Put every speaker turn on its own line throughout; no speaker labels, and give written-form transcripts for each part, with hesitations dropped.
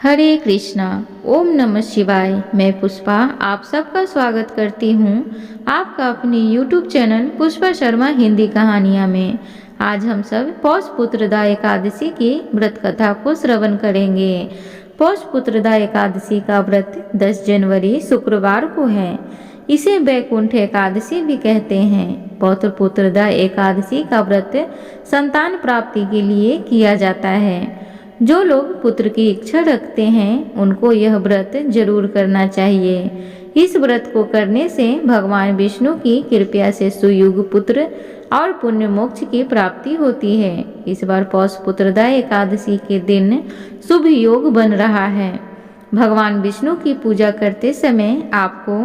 हरे कृष्णा। ओम नमः शिवाय। मैं पुष्पा आप सबका स्वागत करती हूँ आपका अपने YouTube चैनल पुष्पा शर्मा हिंदी कहानियाँ में। आज हम सब पौष पुत्रदा एकादशी की व्रत कथा को श्रवण करेंगे। पौष पुत्रदा एकादशी का व्रत 10 जनवरी शुक्रवार को है। इसे बैकुंठ एकादशी भी कहते हैं। पौष पुत्रदा एकादशी का व्रत संतान प्राप्ति के लिए किया जाता है। जो लोग पुत्र की इच्छा रखते हैं उनको यह व्रत जरूर करना चाहिए। इस व्रत को करने से भगवान विष्णु की कृपा से सुयुग पुत्र और पुण्य मोक्ष की प्राप्ति होती है। इस बार पौष पुत्रदा एकादशी के दिन शुभ योग बन रहा है। भगवान विष्णु की पूजा करते समय आपको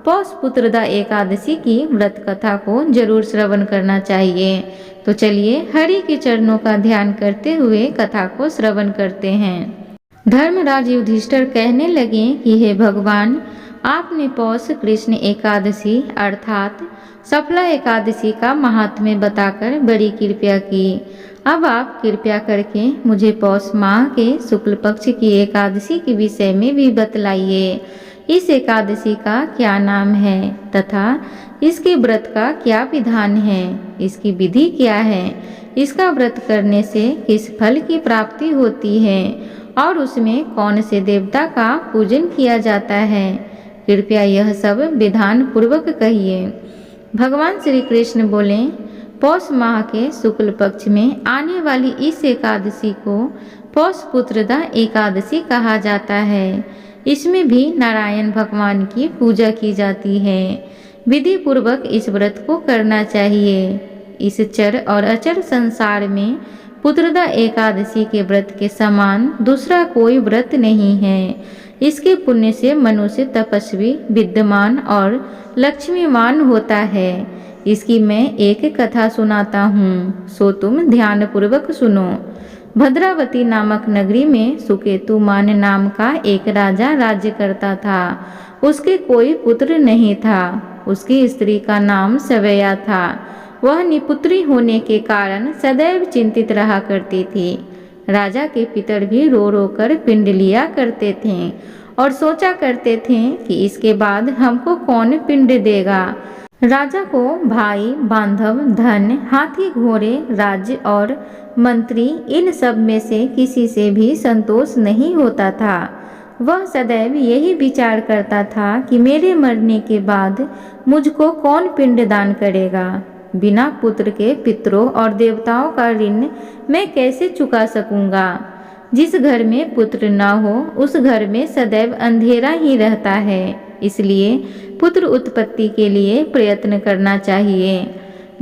पौष पुत्रदा एकादशी की व्रत कथा को जरूर श्रवण करना चाहिए। तो चलिए हरि के चरणों का ध्यान करते हुए कथा को श्रवण करते हैं। धर्मराज युधिष्ठिर कहने लगे कि हे भगवान, आपने पौष कृष्ण एकादशी अर्थात सफला एकादशी का महात्म्य बताकर बड़ी कृपया की। अब आप कृपया करके मुझे पौष माह के शुक्ल पक्ष की एकादशी के विषय में भी बतलाइए। इस एकादशी का क्या नाम है तथा इसके व्रत का क्या विधान है, इसकी विधि क्या है, इसका व्रत करने से किस फल की प्राप्ति होती है और उसमें कौन से देवता का पूजन किया जाता है। कृपया यह सब विधान पूर्वक कहिए। भगवान श्री कृष्ण बोले, पौष माह के शुक्ल पक्ष में आने वाली इस एकादशी को पौष पुत्रदा एकादशी कहा जाता है। इसमें भी नारायण भगवान की पूजा की जाती है। विधि पूर्वक इस व्रत को करना चाहिए। इस चर और अचर संसार में पुत्रदा एकादशी के व्रत के समान दूसरा कोई व्रत नहीं है। इसके पुण्य से मनुष्य तपस्वी, विद्यमान और लक्ष्मीवान होता है। इसकी मैं एक कथा सुनाता हूँ, सो तुम ध्यान पूर्वक सुनो। भद्रावती नामक नगरी में सुकेतुमान नाम का एक राजा राज्य करता था। उसके कोई पुत्र नहीं था। उसकी स्त्री का नाम सवैया था। वह निपुत्री होने के कारण सदैव चिंतित रहा करती थी। राजा के पितर भी रो रो कर पिंड लिया करते थे और सोचा करते थे कि इसके बाद हमको कौन पिंड देगा। राजा को भाई, बांधव, धन, हाथी, घोड़े, राज्य और मंत्री इन सब में से किसी से भी संतोष नहीं होता था। वह सदैव यही विचार करता था कि मेरे मरने के बाद मुझको कौन पिंडदान करेगा। बिना पुत्र के पितरों और देवताओं का ऋण मैं कैसे चुका सकूंगा। जिस घर में पुत्र न हो उस घर में सदैव अंधेरा ही रहता है। इसलिए पुत्र उत्पत्ति के लिए प्रयत्न करना चाहिए।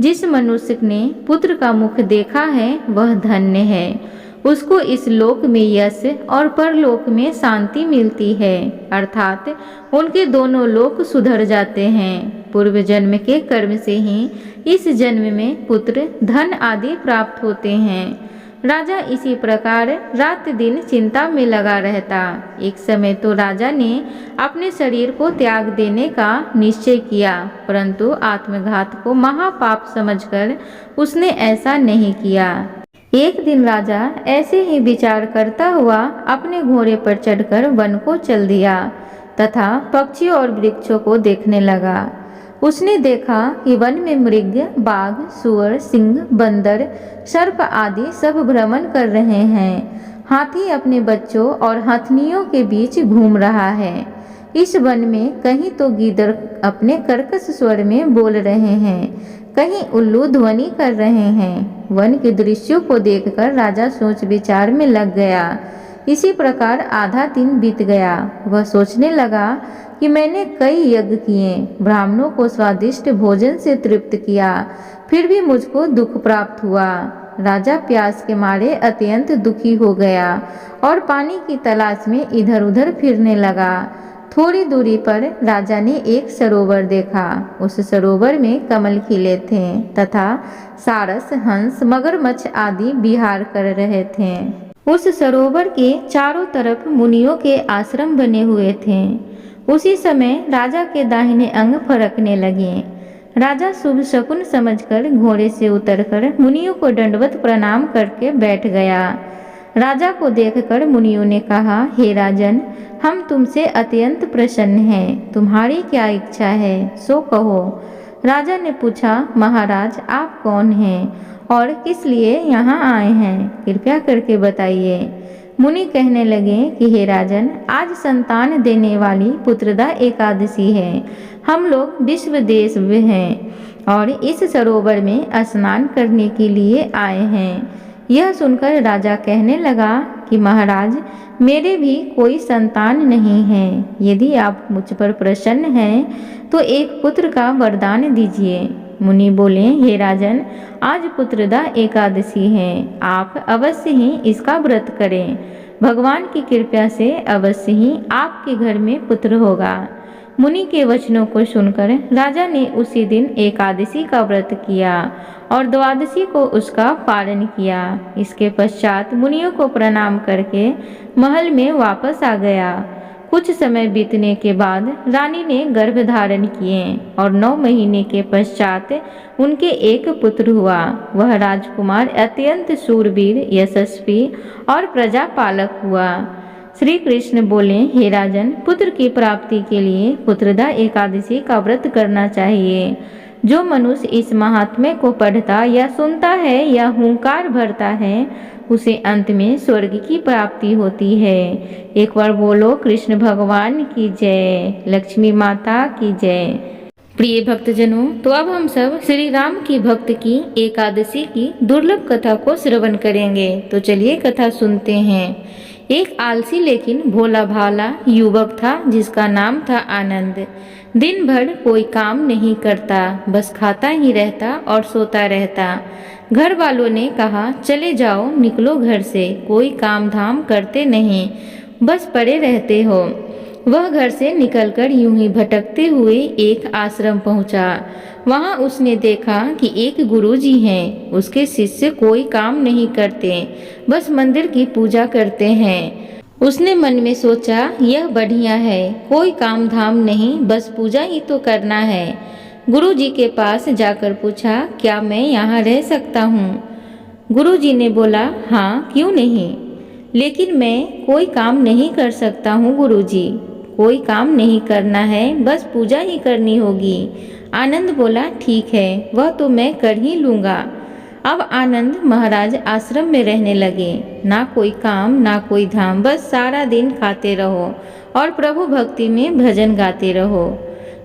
जिस मनुष्य ने पुत्र का मुख देखा है वह धन्य है। उसको इस लोक में यश और परलोक में शांति मिलती है, अर्थात उनके दोनों लोक सुधर जाते हैं। पूर्व जन्म के कर्म से ही इस जन्म में पुत्र, धन आदि प्राप्त होते हैं। राजा इसी प्रकार रात दिन चिंता में लगा रहता। एक समय तो राजा ने अपने शरीर को त्याग देने का निश्चय किया, परंतु आत्मघात को महापाप समझकर उसने ऐसा नहीं किया। एक दिन राजा ऐसे ही विचार करता हुआ अपने घोड़े पर चढ़कर वन को चल दिया तथा पक्षियों और वृक्षों को देखने लगा। उसने देखा कि वन में मृग, बाघ, सुअर, सिंह, बंदर, सर्प आदि सब भ्रमण कर रहे हैं। हाथी अपने बच्चों और हथनियों के बीच घूम रहा है। इस वन में कहीं तो गीदड़ अपने कर्कश स्वर में बोल रहे हैं, कहीं उल्लू ध्वनि कर रहे हैं। वन के दृश्यों को देखकर राजा सोच विचार में लग गया। इसी प्रकार आधा दिन बीत गया। वह सोचने लगा कि मैंने कई यज्ञ किए, ब्राह्मणों को स्वादिष्ट भोजन से तृप्त किया, फिर भी मुझको दुख प्राप्त हुआ। राजा प्यास के मारे अत्यंत दुखी हो गया और पानी की तलाश में इधर उधर फिरने लगा। थोड़ी दूरी पर राजा ने एक सरोवर देखा। उस सरोवर में कमल खिले थे तथा सारस, हंस, मगरमच्छ आदि विहार कर रहे थे। उस सरोवर के चारों तरफ मुनियों के आश्रम बने हुए थे। उसी समय राजा के दाहिने अंग फरकने लगे। राजा शुभ शकुन समझकर घोड़े से उतरकर मुनियों को दंडवत प्रणाम करके बैठ गया। राजा को देखकर मुनियों ने कहा, हे राजन, हम तुमसे अत्यंत प्रसन्न हैं। तुम्हारी क्या इच्छा है, सो कहो। राजा ने पूछा, महाराज, आप कौन हैं और किस लिए यहाँ आए हैं? कृपया करके बताइए। मुनि कहने लगे कि हे राजन, आज संतान देने वाली पुत्रदा एकादशी है। हम लोग विश्व देश में हैं और इस सरोवर में स्नान करने के लिए आए हैं। यह सुनकर राजा कहने लगा कि महाराज, मेरे भी कोई संतान नहीं है। यदि आप मुझ पर प्रसन्न हैं तो एक पुत्र का वरदान दीजिए। मुनि बोले, हे राजन, आज पुत्रदा एकादशी है, आप अवश्य ही इसका व्रत करें। भगवान की कृपा से अवश्य ही आपके घर में पुत्र होगा। मुनि के वचनों को सुनकर राजा ने उसी दिन एकादशी का व्रत किया और द्वादशी को उसका पालन किया। इसके पश्चात मुनियों को प्रणाम करके महल में वापस आ गया। कुछ समय बीतने के बाद रानी ने गर्भ धारण किए और 9 महीने के पश्चात उनके एक पुत्र हुआ। वह राजकुमार अत्यंत शूरवीर, यशस्वी और प्रजापालक हुआ। श्री कृष्ण बोले, हे राजन, पुत्र की प्राप्ति के लिए पुत्रदा एकादशी का व्रत करना चाहिए। जो मनुष्य इस महात्म्य को पढ़ता या सुनता है या हुंकार भरता है, उसे अंत में स्वर्ग की प्राप्ति होती है। एक बार बोलो, कृष्ण भगवान की जय, लक्ष्मी माता की जय। प्रिय भक्तजनों, तो अब हम सब श्री राम की भक्त की एकादशी की दुर्लभ कथा को श्रवण करेंगे। तो चलिए कथा सुनते हैं। एक आलसी लेकिन भोला भाला युवक था जिसका नाम था आनंद। दिन भर कोई काम नहीं करता, बस खाता ही रहता और सोता रहता। घर वालों ने कहा, चले जाओ, निकलो घर से, कोई काम धाम करते नहीं, बस पड़े रहते हो। वह घर से निकलकर यूं ही भटकते हुए एक आश्रम पहुंचा। वहां उसने देखा कि एक गुरुजी हैं। उसके शिष्य कोई काम नहीं करते, बस मंदिर की पूजा करते हैं। उसने मन में सोचा, यह बढ़िया है, कोई काम धाम नहीं, बस पूजा ही तो करना है। गुरुजी के पास जाकर पूछा, क्या मैं यहाँ रह सकता हूँ? गुरुजी ने बोला, हाँ, क्यों नहीं, लेकिन मैं कोई काम नहीं कर सकता हूँ गुरुजी। कोई काम नहीं करना है, बस पूजा ही करनी होगी। आनंद बोला, ठीक है, वह तो मैं कर ही लूँगा। अब आनंद महाराज आश्रम में रहने लगे। ना कोई काम, ना कोई धाम, बस सारा दिन खाते रहो और प्रभु भक्ति में भजन गाते रहो।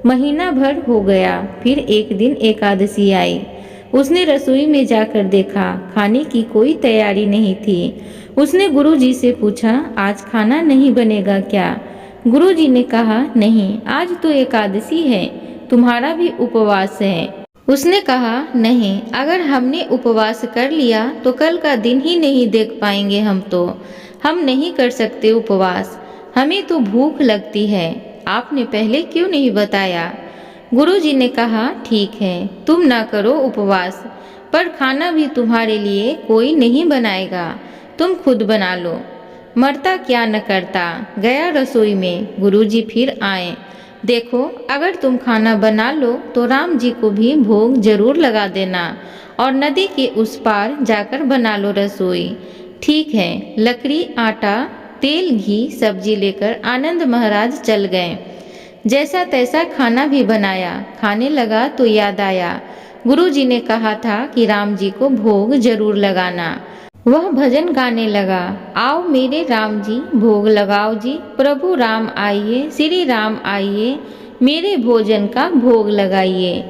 महीना भर हो गया। फिर एक दिन एकादशी आई। उसने रसोई में जाकर देखा, खाने की कोई तैयारी नहीं थी। उसने गुरुजी से पूछा, आज खाना नहीं बनेगा क्या? गुरुजी ने कहा, नहीं, आज तो एकादशी है, तुम्हारा भी उपवास है। उसने कहा, नहीं, अगर हमने उपवास कर लिया तो कल का दिन ही नहीं देख पाएंगे। हम नहीं कर सकते उपवास, हमें तो भूख लगती है। आपने पहले क्यों नहीं बताया? गुरुजी ने कहा, ठीक है, तुम ना करो उपवास, पर खाना भी तुम्हारे लिए कोई नहीं बनाएगा, तुम खुद बना लो। मरता क्या न करता। गया रसोई में। गुरुजी फिर आए। देखो, अगर तुम खाना बना लो तो राम जी को भी भोग जरूर लगा देना और नदी के उस पार जाकर बना लो रसोई। ठीक है। लकड़ी, आटा, तेल, घी, सब्जी लेकर आनंद महाराज चल गए। जैसा तैसा खाना भी बनाया। खाने लगा तो याद आया, गुरुजी ने कहा था कि राम जी को भोग जरूर लगाना। वह भजन गाने लगा, आओ मेरे राम जी, भोग लगाओ जी, प्रभु राम आइए, श्री राम आइए, मेरे भोजन का भोग लगाइए।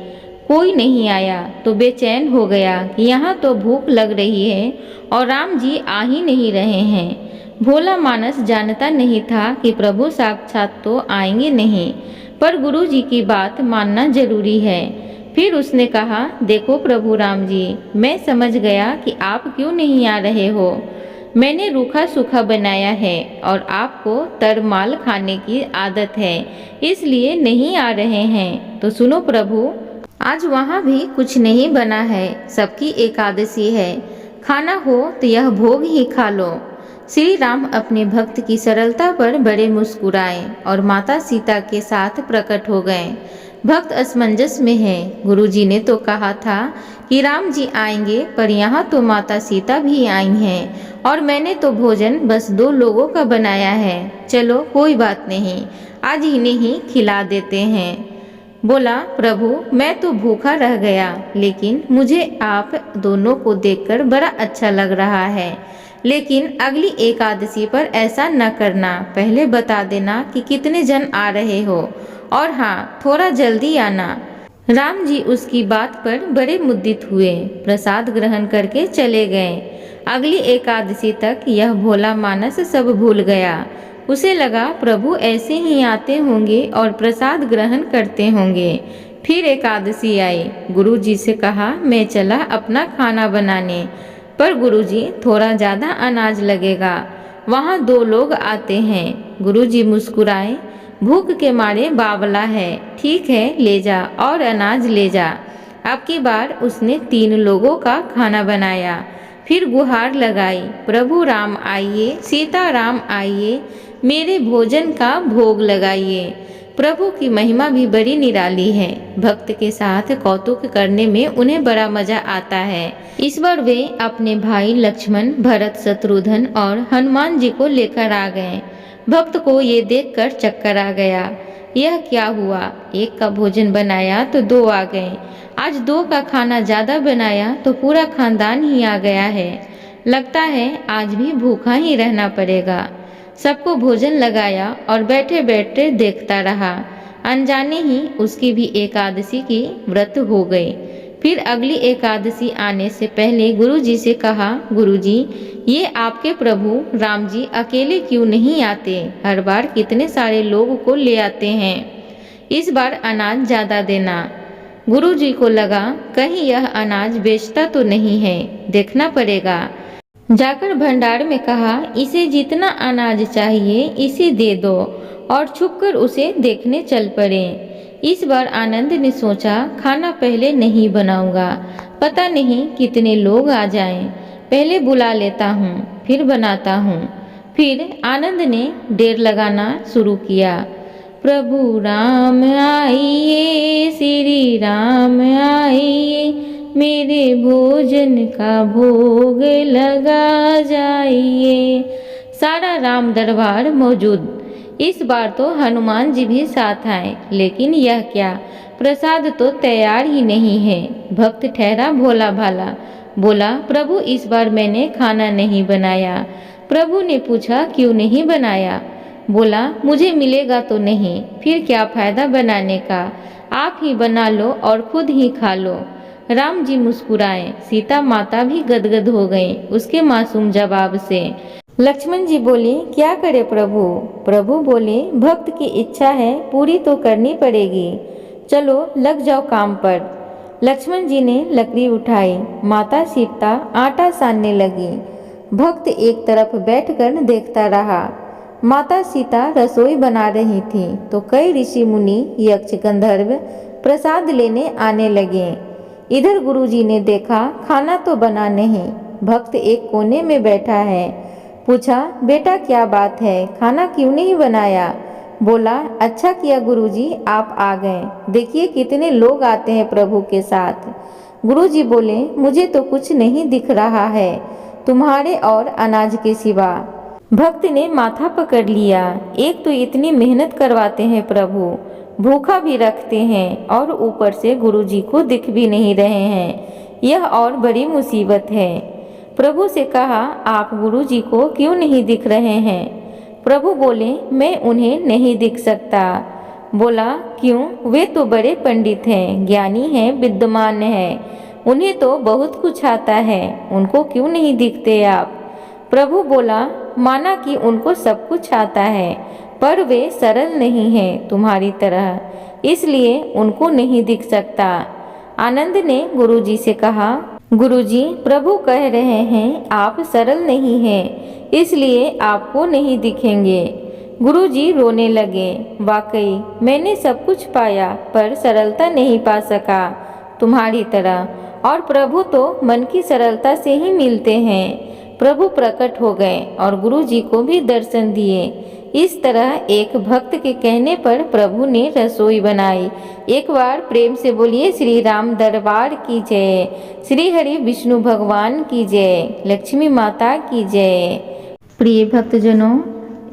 कोई नहीं आया तो बेचैन हो गया कि यहाँ तो भूख लग रही है और राम जी आ ही नहीं रहे हैं। भोला मानस जानता नहीं था कि प्रभु साक्षात तो आएंगे नहीं, पर गुरु जी की बात मानना जरूरी है। फिर उसने कहा, देखो प्रभु राम जी, मैं समझ गया कि आप क्यों नहीं आ रहे हो। मैंने रूखा सूखा बनाया है और आपको तरमाल खाने की आदत है, इसलिए नहीं आ रहे हैं। तो सुनो प्रभु, आज वहाँ भी कुछ नहीं बना है, सबकी एकादशी है। खाना हो तो यह भोग ही खा लो। श्री राम अपने भक्त की सरलता पर बड़े मुस्कुराए और माता सीता के साथ प्रकट हो गए। भक्त असमंजस में है। गुरुजी ने तो कहा था कि राम जी आएंगे, पर यहाँ तो माता सीता भी आई हैं और मैंने तो भोजन बस 2 लोगों का बनाया है। चलो कोई बात नहीं, आज इन्हें ही खिला देते हैं। बोला, प्रभु मैं तो भूखा रह गया, लेकिन मुझे आप दोनों को देखकर बड़ा अच्छा लग रहा है। लेकिन अगली एकादशी पर ऐसा न करना, पहले बता देना कि कितने जन आ रहे हो, और हाँ, थोड़ा जल्दी आना। राम जी उसकी बात पर बड़े मुद्दित हुए, प्रसाद ग्रहण करके चले गए। अगली एकादशी तक यह भोला मानस सब भूल गया। उसे लगा प्रभु ऐसे ही आते होंगे और प्रसाद ग्रहण करते होंगे। फिर एकादशी आई। गुरुजी से कहा, मैं चला अपना खाना बनाने। पर गुरुजी, थोड़ा ज़्यादा अनाज लगेगा, वहाँ 2 लोग आते हैं। गुरुजी मुस्कुराए, भूख के मारे बावला है, ठीक है ले जा और अनाज ले जा। अब की बार उसने 3 लोगों का खाना बनाया। फिर गुहार लगाई, प्रभु राम आइए, सीता राम आइए, मेरे भोजन का भोग लगाइए। प्रभु की महिमा भी बड़ी निराली है। भक्त के साथ कौतुक करने में उन्हें बड़ा मजा आता है। इस बार वे अपने भाई लक्ष्मण, भरत, शत्रुघ्न और हनुमान जी को लेकर आ गए। भक्त को ये देखकर चक्कर आ गया। यह क्या हुआ, एक का भोजन बनाया तो 2 आ गए, आज 2 का खाना ज्यादा बनाया तो पूरा खानदान ही आ गया है। लगता है आज भी भूखा ही रहना पड़ेगा। सबको भोजन लगाया और बैठे बैठे देखता रहा। अनजाने ही उसकी भी एकादशी की व्रत हो गई। फिर अगली एकादशी आने से पहले गुरुजी से कहा, गुरुजी ये आपके प्रभु राम जी अकेले क्यों नहीं आते? हर बार कितने सारे लोगों को ले आते हैं, इस बार अनाज ज्यादा देना। गुरुजी को लगा कहीं यह अनाज बेचता तो नहीं है, देखना पड़ेगा। जाकर भंडार में कहा, इसे जितना अनाज चाहिए इसे दे दो, और छुपकर उसे देखने चल पड़े। इस बार आनंद ने सोचा, खाना पहले नहीं बनाऊंगा, पता नहीं कितने लोग आ जाएं, पहले बुला लेता हूँ फिर बनाता हूँ। फिर आनंद ने देर लगाना शुरू किया, प्रभु राम आइए, श्री राम आइए, मेरे भोजन का भोग लगा जाइए। सारा राम दरबार मौजूद। इस बार तो हनुमान जी भी साथ आए, लेकिन यह क्या, प्रसाद तो तैयार ही नहीं है। भक्त ठहरा भोला भाला, बोला, प्रभु इस बार मैंने खाना नहीं बनाया। प्रभु ने पूछा, क्यों नहीं बनाया? बोला, मुझे मिलेगा तो नहीं, फिर क्या फायदा बनाने का, आप ही बना लो और खुद ही खा लो। राम जी मुस्कुराए, सीता माता भी गदगद हो गईं उसके मासूम जवाब से। लक्ष्मण जी बोले, क्या करे प्रभु? प्रभु बोले, भक्त की इच्छा है पूरी तो करनी पड़ेगी, चलो लग जाओ काम पर। लक्ष्मण जी ने लकड़ी उठाई, माता सीता आटा सानने लगी। भक्त एक तरफ बैठकर देखता रहा। माता सीता रसोई बना रही थी तो कई ऋषि मुनि, यक्ष, गंधर्व प्रसाद लेने आने लगे। इधर गुरुजी ने देखा खाना तो बना नहीं, भक्त एक कोने में बैठा है। पूछा, बेटा क्या बात है, खाना क्यों नहीं बनाया? बोला, अच्छा किया गुरुजी आप आ गए, देखिए कितने लोग आते हैं प्रभु के साथ। गुरुजी बोले, मुझे तो कुछ नहीं दिख रहा है तुम्हारे और अनाज के सिवा। भक्त ने माथा पकड़ लिया, एक तो इतनी मेहनत करवाते हैं प्रभु, भूखा भी रखते हैं और ऊपर से गुरुजी को दिख भी नहीं रहे हैं, यह और बड़ी मुसीबत है। प्रभु से कहा, आप गुरुजी को क्यों नहीं दिख रहे हैं? प्रभु बोले, मैं उन्हें नहीं दिख सकता। बोला, क्यों? वे तो बड़े पंडित हैं, ज्ञानी हैं, विद्वान हैं, उन्हें तो बहुत कुछ आता है, उनको क्यों नहीं दिखते आप? प्रभु बोला, माना कि उनको सब कुछ आता है, पर वे सरल नहीं हैं तुम्हारी तरह, इसलिए उनको नहीं दिख सकता। आनंद ने गुरुजी से कहा, गुरुजी प्रभु कह रहे हैं आप सरल नहीं हैं, इसलिए आपको नहीं दिखेंगे। गुरुजी रोने लगे, वाकई मैंने सब कुछ पाया पर सरलता नहीं पा सका तुम्हारी तरह, और प्रभु तो मन की सरलता से ही मिलते हैं। प्रभु प्रकट हो गए और गुरुजी को भी दर्शन दिए। इस तरह एक भक्त के कहने पर प्रभु ने रसोई बनाई। एक बार प्रेम से बोलिए श्री राम दरबार की जय, श्री हरि विष्णु भगवान की जय, लक्ष्मी माता की जय। प्रिय भक्तजनों,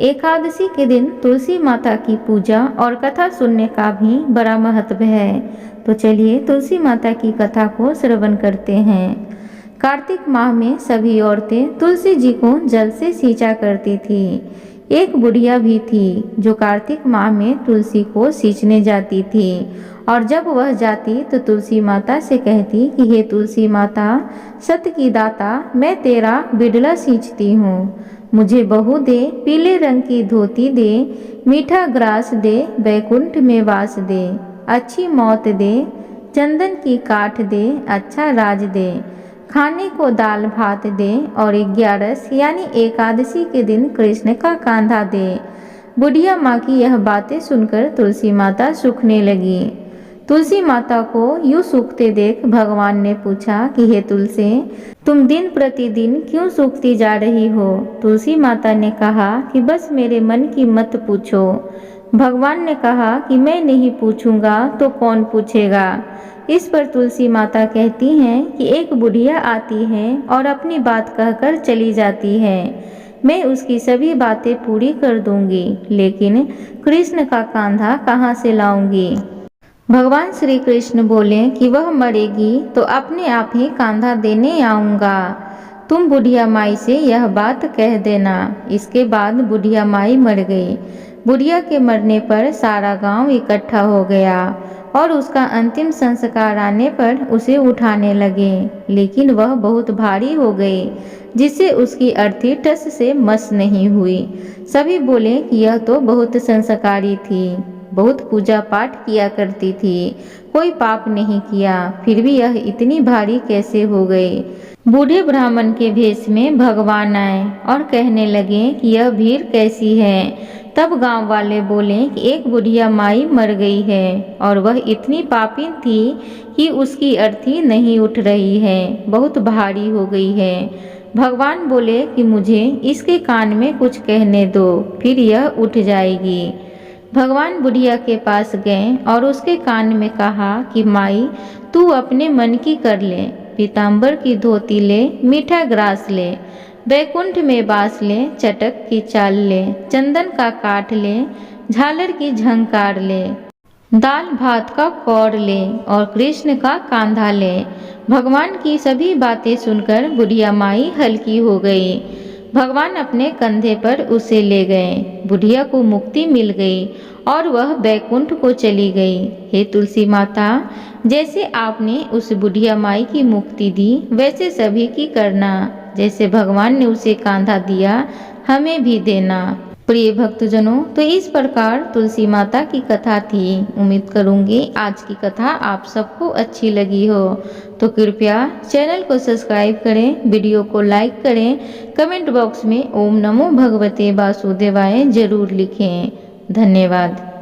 एकादशी के दिन तुलसी माता की पूजा और कथा सुनने का भी बड़ा महत्व है। तो चलिए तुलसी माता की कथा को श्रवण करते हैं। कार्तिक माह में सभी औरतें तुलसी जी को जल से सींचा करती थी। एक बुढ़िया भी थी जो कार्तिक माह में तुलसी को सींचने जाती थी, और जब वह जाती तो तुलसी माता से कहती कि हे तुलसी माता, सत की दाता, मैं तेरा बिडला सींचती हूँ, मुझे बहू दे, पीले रंग की धोती दे, मीठा ग्रास दे, बैकुंठ में वास दे, अच्छी मौत दे, चंदन की काठ दे, अच्छा राज दे, खाने को दाल भात दे, और 11 यानी एकादशी के दिन कृष्ण का कांधा दे। बुढ़िया माँ की यह बातें सुनकर तुलसी माता सूखने लगी। तुलसी माता को यूं सूखते देख भगवान ने पूछा कि हे तुलसी, तुम दिन प्रतिदिन क्यों सूखती जा रही हो? तुलसी माता ने कहा कि बस मेरे मन की मत पूछो। भगवान ने कहा कि मैं नहीं पूछूंगा तो कौन पूछेगा? इस पर तुलसी माता कहती हैं कि एक बुढ़िया आती है और अपनी बात कहकर चली जाती है, मैं उसकी सभी बातें पूरी कर दूंगी, लेकिन कृष्ण का कांधा कहाँ से लाऊंगी? भगवान श्री कृष्ण बोले कि वह मरेगी तो अपने आप ही कांधा देने आऊँगा, तुम बुढ़िया माई से यह बात कह देना। इसके बाद बुढ़िया माई मर गई। बुढ़िया के मरने पर सारा गांव इकट्ठा हो गया और उसका अंतिम संस्कार आने पर उसे उठाने लगे, लेकिन वह बहुत भारी हो गई, जिससे उसकी अर्थी टस से मस नहीं हुई। सभी बोले कि यह तो बहुत संस्कारी थी, बहुत पूजा पाठ किया करती थी, कोई पाप नहीं किया, फिर भी यह इतनी भारी कैसे हो गई? बूढ़े ब्राह्मण के भेष में भगवान आए और कहने लगे कि यह भीड़ कैसी है? तब गांव वाले बोले कि एक बुढ़िया माई मर गई है और वह इतनी पापी थी कि उसकी अर्थी नहीं उठ रही है, बहुत भारी हो गई है। भगवान बोले कि मुझे इसके कान में कुछ कहने दो, फिर यह उठ जाएगी। भगवान बुढ़िया के पास गए और उसके कान में कहा कि माई, तू अपने मन की कर ले, पीताम्बर की धोती ले, मीठा ग्रास ले, बैकुंठ में बास ले, चटक की चाल ले, चंदन का काठ ले, झालर की झंकार ले, दाल भात का कौर ले और कृष्ण का कांधा ले। भगवान की सभी बातें सुनकर बुढ़िया माई हल्की हो गई। भगवान अपने कंधे पर उसे ले गए। बुढ़िया को मुक्ति मिल गई और वह बैकुंठ को चली गई। हे तुलसी माता, जैसे आपने उस बुढ़िया माई की मुक्ति दी, वैसे सभी की करना। जैसे भगवान ने उसे कांधा दिया, हमें भी देना। प्रिय भक्तजनों, तो इस प्रकार तुलसी माता की कथा थी। उम्मीद करूंगी आज की कथा आप सबको अच्छी लगी हो। तो कृपया चैनल को सब्सक्राइब करें, वीडियो को लाइक करें, कमेंट बॉक्स में ओम नमो भगवते वासुदेवाय जरूर लिखें। धन्यवाद।